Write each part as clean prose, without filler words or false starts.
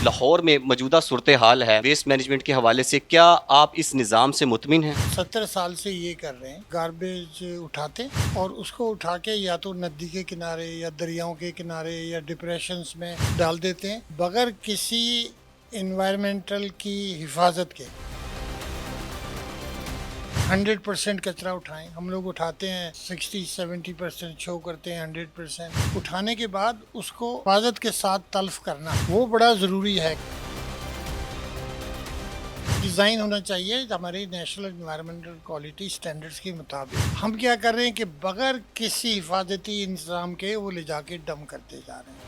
लाहौर में मौजूदा सूरत हाल है वेस्ट मैनेजमेंट के हवाले से, क्या आप इस निज़ाम से मुतमिन हैं? 70 साल से ये कर रहे हैं। गार्बेज उठाते और उसको उठा के या तो नदी के किनारे या दरियाओं के किनारे या डिप्रेशंस में डाल देते हैं बगैर किसी इन्वायरमेंटल की हिफाजत के। 100% कचरा उठाएं। हम लोग उठाते हैं 60-70% शो करते हैं 100%। उठाने के बाद उसको हिफाजत के साथ तल्फ करना वो बड़ा ज़रूरी है। डिज़ाइन होना चाहिए हमारे नेशनल एनवायरमेंटल क्वालिटी स्टैंडर्ड्स के मुताबिक। हम क्या कर रहे हैं कि बगैर किसी हिफाजती इंतज़ाम के वो ले जाके डंप करते जा रहे हैं।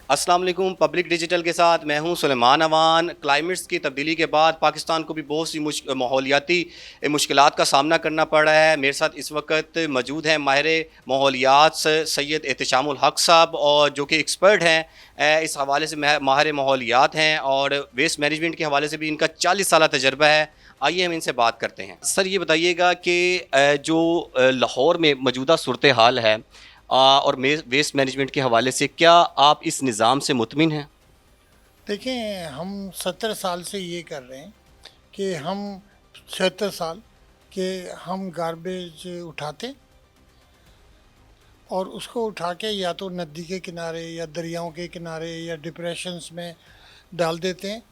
अस्सलाम वालेकुम। पब्लिक डिजिटल के साथ मैं हूं सुलेमान अवान। क्लाइमेट्स की तब्दीली के बाद पाकिस्तान को भी बहुत सी माहौलियाती मुश्किलात का सामना करना पड़ रहा है। मेरे साथ इस वक्त मौजूद हैं माहिर माहौलियात सैयद एहतशामुल हक साहब, और जो कि एक्सपर्ट हैं इस हवाले से, माहिर माहौलियात हैं और वेस्ट मैनेजमेंट के हवाले से भी इनका 40 साल तजर्बा है। आइए हम इनसे बात करते हैं। सर, ये बताइएगा कि जो लाहौर में मौजूदा सूरत हाल है और वेस्ट मैनेजमेंट के हवाले से, क्या आप इस निज़ाम से मुतमिन हैं? देखें, हम 70 साल से ये कर रहे हैं कि हम 76 साल के हम गार्बेज उठाते और उसको उठा के या तो नदी के किनारे या दरियाओं के किनारे या डिप्रेशंस में डाल देते हैं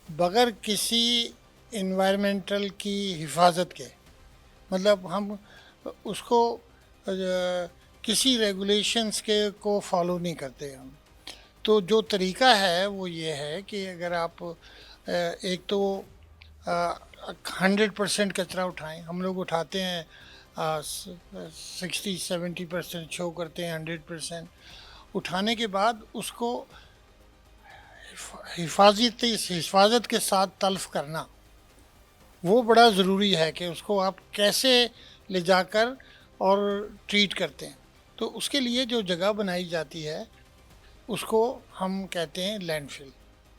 बगैर किसी इन्वायरमेंटल की हिफाजत के। मतलब हम उसको किसी रेगुलेशंस के को फॉलो नहीं करते हम। तो जो तरीका है वो ये है कि अगर आप एक तो 100% कचरा उठाएं। हम लोग उठाते हैं 60-70% शो करते हैं 100%। उठाने के बाद उसको हिफाजत के साथ तल्फ करना वो बड़ा ज़रूरी है कि उसको आप कैसे ले जाकर और ट्रीट करते हैं। तो उसके लिए जो जगह बनाई जाती है उसको हम कहते हैं लैंडफिल,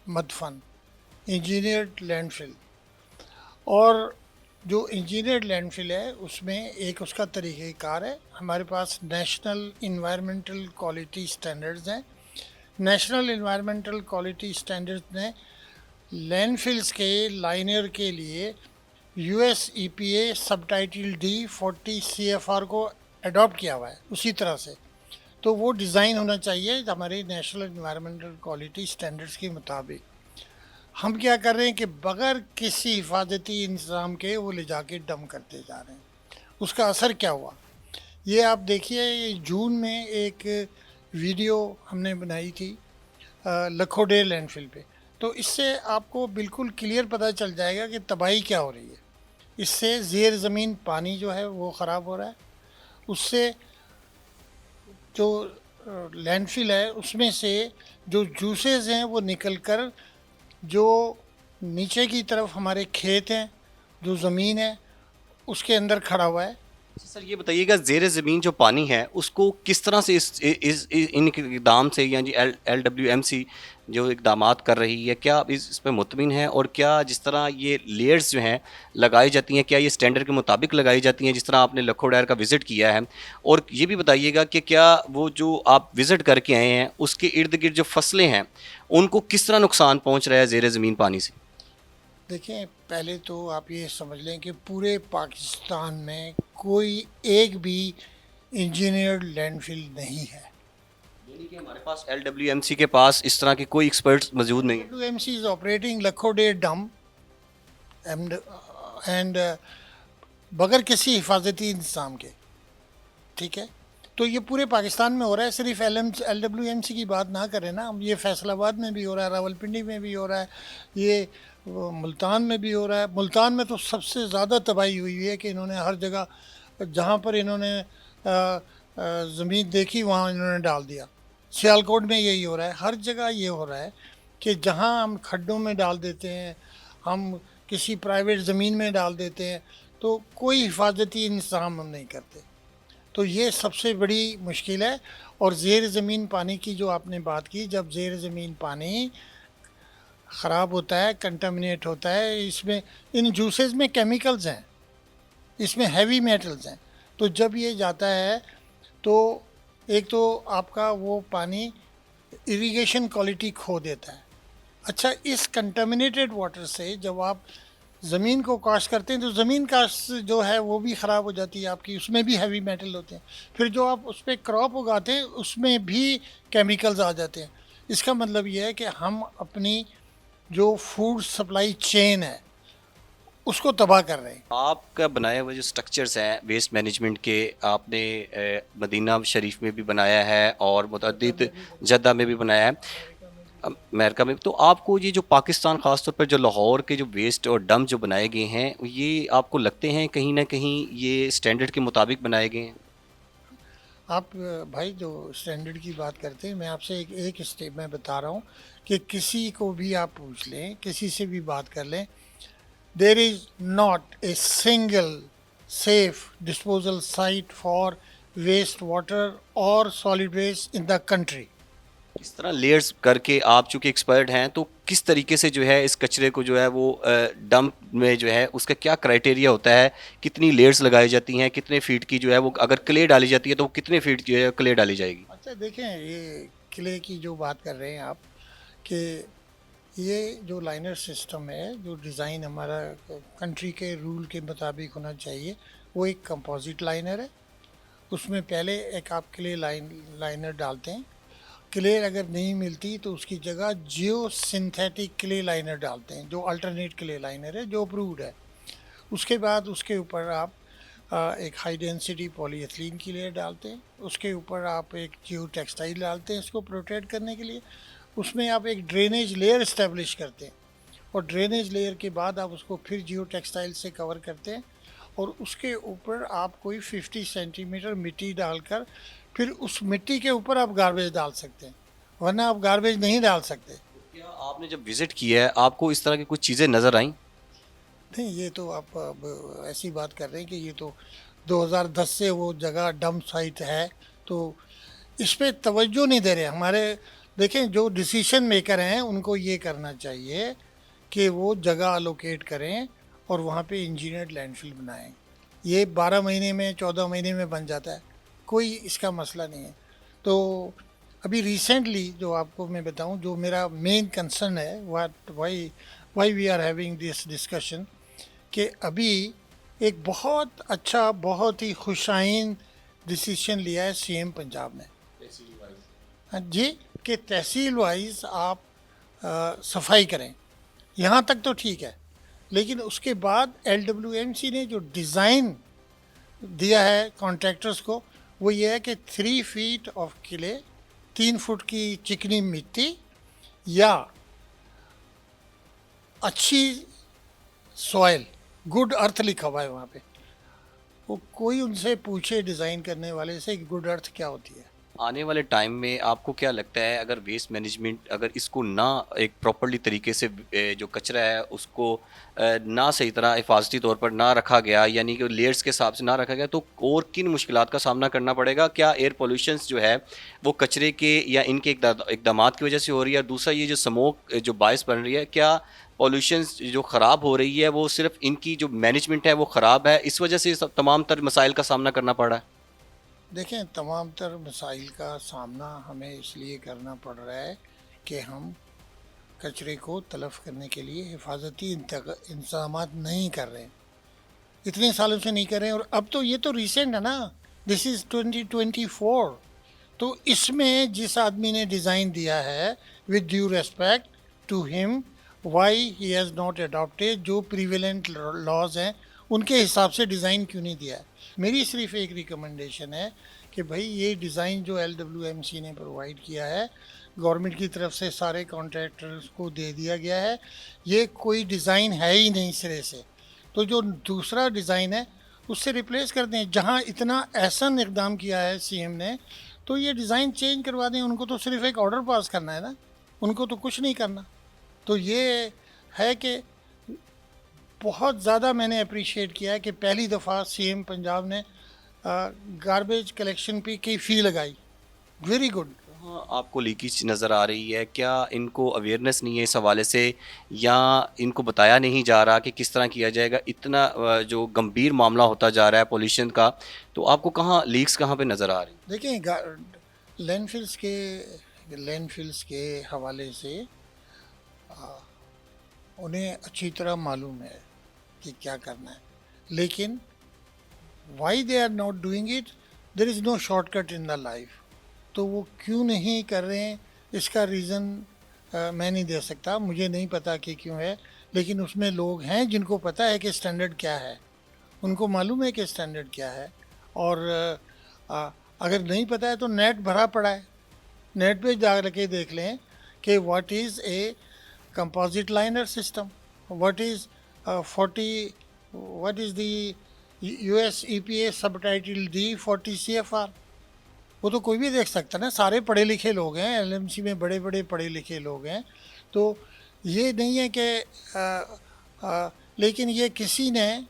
मदफन, इंजीनियर्ड लैंडफिल। और जो इंजीनियर्ड लैंडफिल है उसमें एक उसका तरीक़ेकार है। हमारे पास नेशनल इन्वायरमेंटल क्वालिटी स्टैंडर्ड्स हैं। नेशनल इन्वायरमेंटल क्वालिटी स्टैंडर्ड्स ने लैंडफिल्स के लाइनर के लिए US EPA subtitle D40 CFR को अडॉप्ट किया हुआ है उसी तरह से। तो वो डिज़ाइन होना चाहिए हमारे नेशनल इन्वायरमेंटल क्वालिटी स्टैंडर्ड्स के मुताबिक। हम क्या कर रहे हैं कि बगैर किसी हिफाजती इंतज़ाम के वो ले जाके डंप करते जा रहे हैं। उसका असर क्या हुआ ये आप देखिए। ये जून में एक वीडियो हमने बनाई थी लखोडे लैंडफिल पे। तो इससे आपको बिल्कुल क्लियर पता चल जाएगा कि तबाही क्या हो रही है। इससे ज़ेर ज़मीन पानी जो है वो ख़राब हो रहा है। उससे जो लैंडफिल है उसमें से जो जूसेस हैं वो निकल कर जो नीचे की तरफ हमारे खेत हैं, जो ज़मीन है उसके अंदर खड़ा हुआ है। सर, ये बताइएगा, ज़ेर ज़मीन जो पानी है उसको किस तरह से इन इकदाम से, यानी LWMC जो इकदामात कर रही है, क्या आप इस पर मुतमिन हैं? और क्या जिस तरह ये लेयर्स जो हैं लगाई जाती हैं, क्या ये स्टैंडर्ड के मुताबिक लगाई जाती हैं, जिस तरह आपने लखो डायर का विज़िट किया है? और ये भी बताइएगा कि क्या वो जो आप विज़िट करके आए हैं उसके इर्द गिर्द जो फसलें हैं उनको किस तरह नुकसान पहुँच रहा है ज़ेर ज़मीन पानी से? देखें, पहले तो आप ये समझ लें कि पूरे पाकिस्तान में कोई एक भी इंजीनियर्ड लैंडफिल नहीं है। यानी कि हमारे पास LWMC के पास इस तरह के कोई एक्सपर्ट्स मौजूद नहीं है। WMC इज ऑपरेटिंग लखोडे डम एंड बगैर किसी हिफाजती इंतज़ाम के। ठीक है, तो ये पूरे पाकिस्तान में हो रहा है। सिर्फ LWMC की बात ना करें ना, ये फैसलाबाद में भी हो रहा है, रावलपिंडी में भी हो रहा है, ये मुल्तान में भी हो रहा है। मुल्तान में तो सबसे ज़्यादा तबाही हुई है कि इन्होंने हर जगह जहाँ पर इन्होंने ज़मीन देखी वहाँ इन्होंने डाल दिया। सियालकोट में यही हो रहा है, हर जगह ये हो रहा है कि जहाँ हम खड्डों में डाल देते हैं, हम किसी प्राइवेट ज़मीन में डाल देते हैं, तो कोई हिफाजती इंतज़ाम हम नहीं करते। तो ये सबसे बड़ी मुश्किल है। और ज़ेर ज़मीन पानी की जो आपने बात की, जब ज़ेर ज़मीन पानी ख़राब होता है, कंटामिनेट होता है, इसमें इन जूसेस में केमिकल्स हैं, इसमें हैवी मेटल्स हैं। तो जब ये जाता है तो एक तो आपका वो पानी इरिगेशन क्वालिटी खो देता है। अच्छा, इस कंटामिनेटेड वाटर से जब आप ज़मीन को काश करते हैं तो ज़मीन काश जो है वो भी ख़राब हो जाती है आपकी, उसमें भी हैवी मेटल होते हैं। फिर जो आप उस पे क्रॉप उगाते हैं उसमें भी केमिकल्स आ जाते हैं। इसका मतलब ये है कि हम अपनी जो फूड सप्लाई चेन है उसको तबाह कर रहे हैं। आपका बनाया हुआ जो स्ट्रक्चर्स हैं वेस्ट मैनेजमेंट के, आपने मदीना शरीफ में भी बनाया है और मुतअद्दिद जद्दा में भी बनाया है, अमेरिका में। तो आपको ये जो पाकिस्तान ख़ास तौर पर जो लाहौर के जो वेस्ट और डंप जो बनाए गए हैं, ये आपको लगते हैं कहीं ना कहीं ये स्टैंडर्ड के मुताबिक बनाए गए हैं? आप भाई जो स्टैंडर्ड की बात करते हैं, मैं आपसे एक स्टेप में बता रहा हूँ कि किसी को भी आप पूछ लें, किसी से भी बात कर लें, there is not a single safe disposal site for wastewater or solid waste in the country. इस तरह लेयर्स करके आप चूँकि एक्सपर्ट हैं, तो किस तरीके से जो है इस कचरे को जो है वो डंप में जो है उसका क्या क्राइटेरिया होता है, कितनी लेयर्स लगाई जाती हैं, कितने फीट की जो है वो अगर क्ले डाली जाती है तो वो कितने फीट जो है क्ले डाली जाएगी? अच्छा देखें, ये किले की जो बात कर रहे हैं आप, कि ये जो लाइनर सिस्टम है, जो डिज़ाइन हमारा कंट्री के रूल के मुताबिक होना चाहिए, वो एक कंपोजिट लाइनर है। उसमें पहले एक आप क्ले लाइनर डालते हैं। क्ले अगर नहीं मिलती तो उसकी जगह जियो सिंथेटिक क्ले लाइनर डालते हैं, जो अल्टरनेट क्ले लाइनर है, जो अप्रूव्ड है। उसके बाद उसके ऊपर आप एक हाई डेंसिटी पॉलीएथिलीन की लेयर डालते हैं। उसके ऊपर आप एक जियो टेक्सटाइल डालते हैं इसको प्रोटेक्ट करने के लिए। उसमें आप एक ड्रेनेज लेयर इस्टेब्लिश करते हैं, और ड्रेनेज लेयर के बाद आप उसको फिर जियो टेक्सटाइल से कवर करते हैं, और उसके ऊपर आप कोई 50 सेंटीमीटर मिट्टी डालकर फिर उस मिट्टी के ऊपर आप गार्बेज डाल सकते हैं, वरना आप गार्बेज नहीं डाल सकते। क्या आपने जब विजिट किया है आपको इस तरह की कुछ चीज़ें नज़र आई? नहीं, ये तो आप अब ऐसी बात कर रहे हैं कि ये तो 2010 से वो जगह डंप साइट है, तो इस पे तवज्जो नहीं दे रहे हमारे। देखें, जो डिसीशन मेकर हैं उनको ये करना चाहिए कि वो जगह अलोकेट करें और वहाँ पे इंजीनियर्ड लैंडफिल बनाएं। ये 12 महीने में 14 महीने में बन जाता है, कोई इसका मसला नहीं है। तो अभी रिसेंटली जो आपको मैं बताऊं, जो मेरा मेन कंसर्न है, what why why we are having this discussion, कि अभी एक बहुत अच्छा, बहुत ही खुशाइन डिसीजन लिया है सीएम पंजाब ने। हाँ जी, कि तहसील वाइज आप सफाई करें, यहाँ तक तो ठीक है। लेकिन उसके बाद एलडब्ल्यूएमसी ने जो डिज़ाइन दिया है कॉन्ट्रैक्टर्स को, वो ये है कि 3 फीट ऑफ किले, 3 फुट की चिकनी मिट्टी या अच्छी सॉइल, गुड अर्थ लिखा हुआ है वहाँ पे। वो कोई उनसे पूछे डिज़ाइन करने वाले से कि गुड अर्थ क्या होती है। आने वाले टाइम में आपको क्या लगता है, अगर वेस्ट मैनेजमेंट अगर इसको ना एक प्रॉपर्ली तरीके से जो कचरा है उसको ना सही तरह हिफाजती तौर पर ना रखा गया, यानी कि लेयर्स के हिसाब से ना रखा गया, तो और किन मुश्किलात का सामना करना पड़ेगा? क्या एयर पोल्यूशंस जो है वो कचरे के या इनके इकदामात की वजह से हो रही है? और दूसरा, ये जो स्मोक जो बायस बन रही है, क्या पॉल्यूशंस जो ख़राब हो रही है वो सिर्फ इनकी जो मैनेजमेंट है वो ख़राब है, इस वजह से सब तमाम तर मसाइल का सामना करना पड़ा है? देखें, तमाम तर मसाइल का सामना हमें इसलिए करना पड़ रहा है कि हम कचरे को तलफ़ करने के लिए हिफाजती इंतजाम नहीं कर रहे हैं, इतने सालों से नहीं कर रहे हैं। और अब तो ये तो रिसेंट है ना, दिस इज़ 2024। तो इसमें जिस आदमी ने डिज़ाइन दिया है, with due respect to him, why he has not adopted जो प्रीवेलेंट लॉज हैं उनके हिसाब से डिज़ाइन क्यों नहीं दिया है। मेरी सिर्फ एक रिकमेंडेशन है कि भाई ये डिज़ाइन जो एलडब्ल्यूएमसी ने प्रोवाइड किया है, गवर्नमेंट की तरफ से सारे कॉन्ट्रैक्टर्स को दे दिया गया है, ये कोई डिज़ाइन है ही नहीं सिरे से। तो जो दूसरा डिज़ाइन है उससे रिप्लेस कर दें। जहाँ इतना एहसन इकदाम किया है सीएम ने, तो ये डिज़ाइन चेंज करवा दें। उनको तो सिर्फ एक ऑर्डर पास करना है ना, उनको तो कुछ नहीं करना। तो ये है कि बहुत ज़्यादा मैंने अप्रिशिएट किया है कि पहली दफ़ा सीएम पंजाब ने गार्बेज कलेक्शन पे की फ़ी लगाई। Very good. हाँ, आपको लीकेज नज़र आ रही है, क्या इनको अवेयरनेस नहीं है इस हवाले से, या इनको बताया नहीं जा रहा कि किस तरह किया जाएगा? इतना जो गंभीर मामला होता जा रहा है पोल्यूशन का, तो आपको कहाँ लीक्स कहाँ पे नज़र आ रही? देखिए, लैंडफिल्स के लैंडफिल्स के हवाले से उन्हें अच्छी तरह मालूम है कि क्या करना है, लेकिन why they are not doing it, there is no shortcut in the life. तो वो क्यों नहीं कर रहे हैं, इसका रीज़न मैं नहीं दे सकता, मुझे नहीं पता कि क्यों है, लेकिन उसमें लोग हैं जिनको पता है कि स्टैंडर्ड क्या है, उनको मालूम है कि स्टैंडर्ड क्या है। और अगर नहीं पता है तो नेट भरा पड़ा है, नेट पे जा के देख लें कि what is a composite liner system, what is 40, what is the US EPA subtitle D40 CFR। वो तो कोई भी देख सकता है ना, सारे पढ़े लिखे लोग हैं, LMC में बड़े बड़े पढ़े लिखे लोग हैं। तो ये नहीं है कि लेकिन ये किसी ने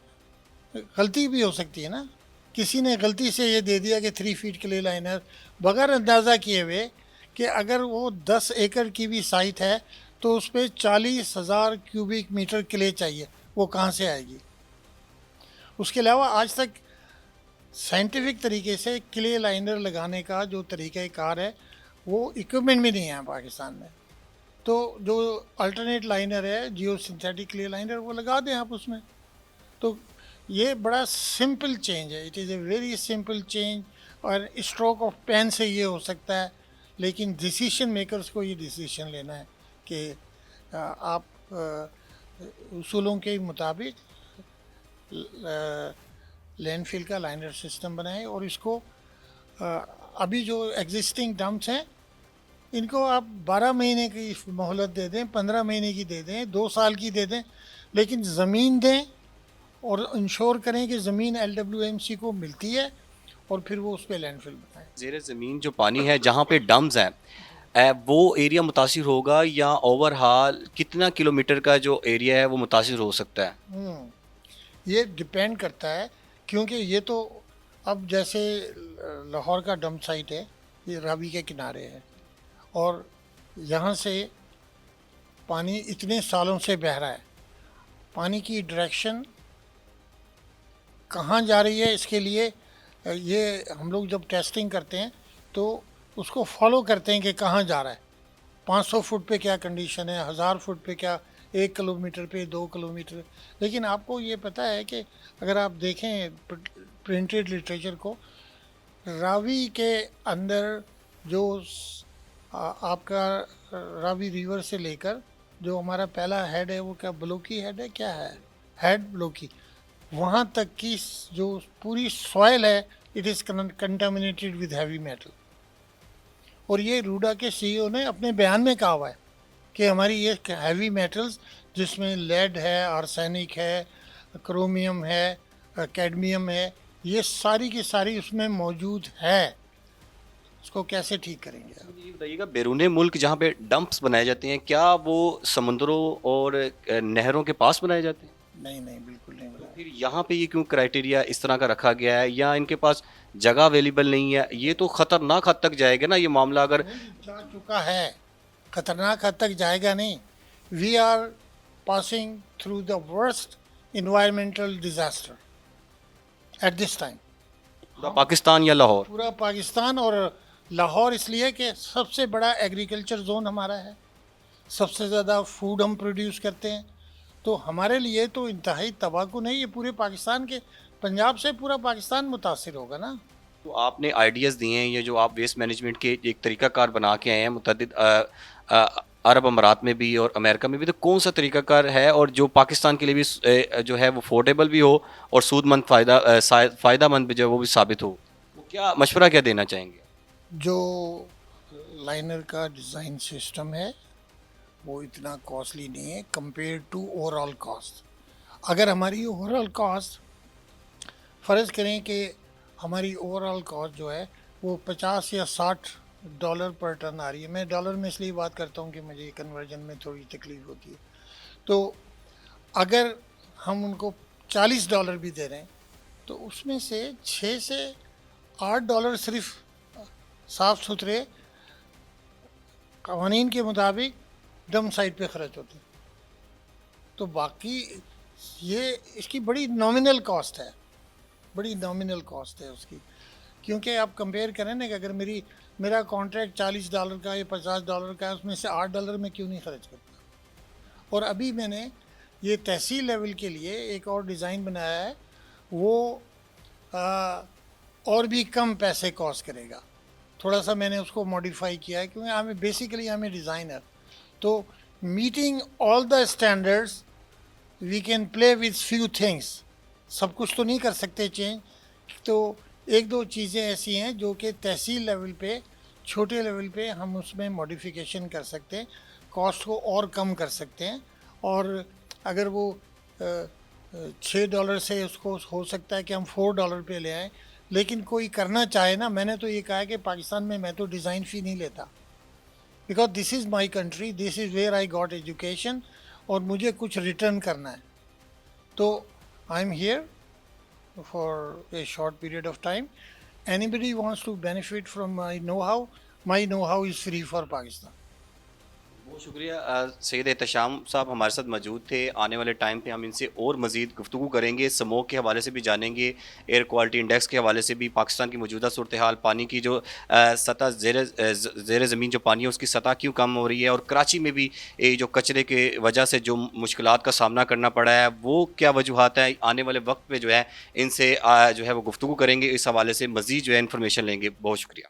गलती भी हो सकती है ना, किसी ने गलती से ये दे दिया कि 3 फीट के लिए लाइनर, बगैर अंदाज़ा किए हुए कि अगर वो 10 एकड़ की भी साइट है तो उस पर 40,000 क्यूबिक मीटर क्ले चाहिए, वो कहाँ से आएगी। उसके अलावा आज तक साइंटिफिक तरीके से क्ले लाइनर लगाने का जो तरीक़ाकार है वो इक्विपमेंट भी नहीं है पाकिस्तान में। तो जो अल्टरनेट लाइनर है, जियो सिंथेटिक क्ले लाइनर, वो लगा दें आप उसमें। तो ये बड़ा सिंपल चेंज है, it is a very simple change, और स्ट्रोक ऑफ पेन से ये हो सकता है। लेकिन डिसीशन मेकर्स को ये डिसीशन लेना है कि आप उसूलों के मुताबिक लैंडफिल का लाइनर सिस्टम बनाएं, और इसको अभी जो एग्जिस्टिंग डंप्स हैं इनको आप 12 महीने की मोहलत दे दें, 15 महीने की दे दें, 2 साल की दे दें, लेकिन ज़मीन दें और इंश्योर करें कि ज़मीन LWMC को मिलती है, और फिर वो उस पर लैंडफिल बनाएं। ज़ेर ज़मीन जो पानी है जहाँ पे डम्स हैं, वो एरिया मुतासिर होगा या ओवरऑल कितना किलोमीटर का जो एरिया है वो मुतासिर हो सकता है? ये डिपेंड करता है, क्योंकि ये तो अब जैसे लाहौर का डंप साइट है, ये रावी के किनारे है, और यहाँ से पानी इतने सालों से बह रहा है, पानी की डायरेक्शन कहाँ जा रही है, इसके लिए ये हम लोग जब टेस्टिंग करते हैं तो उसको फॉलो करते हैं कि कहाँ जा रहा है। 500 फुट पे क्या कंडीशन है, 1000 फुट पे क्या, 1 किलोमीटर पे, 2 किलोमीटर। लेकिन आपको ये पता है कि अगर आप देखें प्रिंटेड लिटरेचर को, रावी के अंदर जो आपका रावी रिवर से लेकर जो हमारा पहला हेड है, वो क्या ब्लोकी हेड है, क्या है, हेड ब्लोकी, वहाँ तक की जो पूरी सॉइल है, it is contaminated with heavy metal. और ये रूडा के CEO ने अपने बयान में कहा हुआ है कि हमारी ये हैवी मेटल्स, जिसमें लेड है, आर्सेनिक है, क्रोमियम है, कैडमियम है, ये सारी की सारी उसमें मौजूद है, उसको कैसे ठीक करेंगे आप? ये बताइएगा, बैरूने मुल्क जहाँ पे डंप्स बनाए जाते हैं, क्या वो समुद्रों और नहरों के पास बनाए जाते हैं? नहीं नहीं, बिल्कुल नहीं बना। फिर यहाँ पे ये क्यों क्राइटेरिया इस तरह का रखा गया है, या इनके पास जगह अवेलेबल नहीं है? ये तो ख़तरनाक हद तक जाएगा ना ये मामला अगर जा चुका है, खतरनाक हद तक जाएगा नहीं। We are passing through the worst environmental disaster at this time. पूरा पाकिस्तान या लाहौर? पूरा पाकिस्तान, और लाहौर इसलिए कि सबसे बड़ा एग्रीकल्चर जोन हमारा है, सबसे ज़्यादा फूड हम प्रोड्यूस करते हैं, तो हमारे लिए तो इंतहाई तबाहकुन है। ये पूरे पाकिस्तान के, पंजाब से पूरा पाकिस्तान मुतासिर होगा ना। तो आपने आइडियाज़ दिए हैं, ये जो आप वेस्ट मैनेजमेंट के एक तरीकाकार बना के आए हैं मुतअद्दिद अरब अमारात में भी और अमेरिका में भी, तो कौन सा तरीकाकार है और जो पाकिस्तान के लिए भी जो है वो अफोर्डेबल भी हो और सूदमंद फ़ायदामंद भी जो है वो भी साबित हो? वो क्या मशवरा क्या देना चाहेंगे? जो लाइनर का डिज़ाइन सिस्टम है वो इतना कॉस्टली नहीं है कंपेयर टू ओवरऑल कॉस्ट। अगर हमारी ओवरऑल कॉस्ट, फ़र्ज़ करें कि हमारी ओवरऑल कॉस्ट जो है वो 50 या 60 डॉलर पर टन आ रही है, मैं डॉलर में इसलिए बात करता हूँ कि मुझे कन्वर्जन में थोड़ी तकलीफ़ होती है, तो अगर हम उनको 40 डॉलर भी दे रहे हैं तो उसमें से 6 से 8 डॉलर सिर्फ साफ़ सुथरे कवानीन के मुताबिक डम साइट पे ख़र्च होते हैं। तो बाकी ये इसकी बड़ी नॉमिनल कॉस्ट है, बड़ी नॉमिनल कॉस्ट है उसकी। क्योंकि आप कंपेयर करें ना कि अगर मेरी मेरा कॉन्ट्रैक्ट $40 का या $50 का है, उसमें से $8 मैं क्यों नहीं खर्च करता। और अभी मैंने ये तहसील लेवल के लिए एक और डिज़ाइन बनाया है, वो आ, और भी कम पैसे कॉस्ट करेगा। थोड़ा सा मैंने उसको मॉडिफाई किया है, क्योंकि आई एम ए डिज़ाइनर। तो meeting all the standards we can play with few things. सब कुछ तो नहीं कर सकते चेंज, तो एक दो चीज़ें ऐसी हैं जो कि तहसील लेवल पे, छोटे लेवल पे हम उसमें मॉडिफिकेशन कर सकते हैं, कॉस्ट को और कम कर सकते हैं। और अगर वो $6 से उसको हो सकता है कि हम $4 पे ले आएँ, लेकिन कोई करना चाहे ना, मैंने तो ये कहा है कि पाकिस्तान में मैं तो डिज़ाइन फ़ी नहीं लेता, because this is my country, this is where I got education, और मुझे कुछ रिटर्न करना है। तो I am here for a short period of time. Anybody wants to benefit from my know-how is free for Pakistan. बहुत शुक्रिया सैयद एहतशाम साहब हमारे साथ मौजूद थे। आने वाले टाइम पे हम इनसे और मज़ीद गुफ्तगू करेंगे, स्मोक के हवाले से भी जानेंगे, एयर क्वालिटी इंडेक्स के हवाले से भी, पाकिस्तान की मौजूदा सूरत हाल, पानी की जो सतह ज़ेर ज़मीन जो पानी है उसकी सतह क्यों कम हो रही है, और कराची में भी जो कचरे के वजह से जो मुश्किलात का सामना करना पड़ा है वो क्या वजूहत है। आने वाले वक्त में जो है इनसे जो है वो गुफ्तगू करेंगे, इस हवाले से मज़ीद जो है इन्फॉर्मेशन लेंगे। बहुत शुक्रिया।